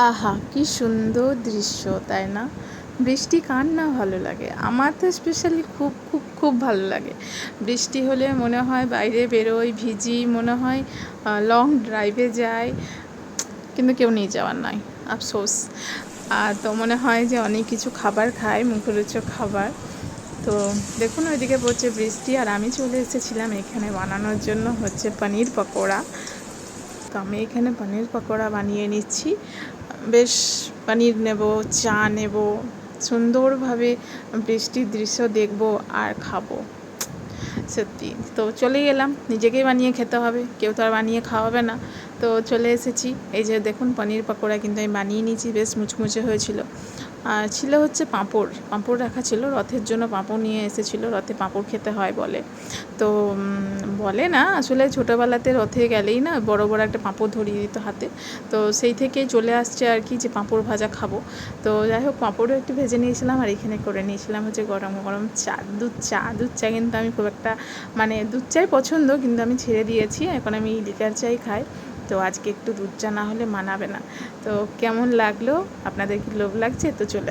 আহা! কি সুন্দর দৃশ্য, তাই না? বৃষ্টি কার না ভালো লাগে? আমার তো স্পেশালি খুব খুব খুব ভালো লাগে। বৃষ্টি হলে মনে হয় বাইরে বেরোই, ভিজি, মনে হয় লং ড্রাইভে যাই, কিন্তু কেউ নিয়ে যাওয়ার নয়, আফসোস। তো মনে হয় যে অনেক কিছু খাবার খাই, মুখরোচক খাবার। তো দেখুন ওইদিকে পড়ছে বৃষ্টি, আর আমি চলে এসেছিলাম এখানে বানানোর জন্য হচ্ছে পনির পকোড়া। তো আমি এখানে পনির পকোড়া বানিয়ে নিচ্ছি। বেশ পনির নেব, চা নেব, সুন্দরভাবে বৃষ্টির দৃশ্য দেখব আর খাবো। সত্যি তো চলেই এলাম, নিজেকেই বানিয়ে খেতে হবে, কেউ তো আর বানিয়ে খাওয়াবে না। তো চলে এসেছি, এই যে দেখুন পনির পকোড়া কিন্তু আমি বানিয়ে নিয়েছি, বেশ মুচমুচে হয়েছিল। আর ছিল হচ্ছে পাঁপড় রাখা ছিল, রথের জন্য পাঁপড় নিয়ে এসেছিলো, রথে পাঁপড় খেতে হয় বলে। তো বলে না, আসলে ছোটোবেলাতে রথে গেলেই না বড় বড় একটা পাঁপড় ধরিয়ে দিত হাতে। তো সেই থেকেই চলে আসছে আর কি, যে পাঁপড় ভাজা খাবো। তো যাই হোক, পাঁপড়ও একটু ভেজে নিয়েছিলাম, আর এখানে করে নিয়েছিলাম হচ্ছে গরম গরম চা, দুধ চা কিন্তু আমি খুব একটা, মানে দুধ চাই পছন্দ, কিন্তু আমি ছেড়ে দিয়েছি, এখন আমি লিকার চাই খাই। তো আজকে একটু দুধ চা না হলে মানাবে না। তো কেমন লাগলো, আপনাদের কি লোভ লাগছে? তো চলে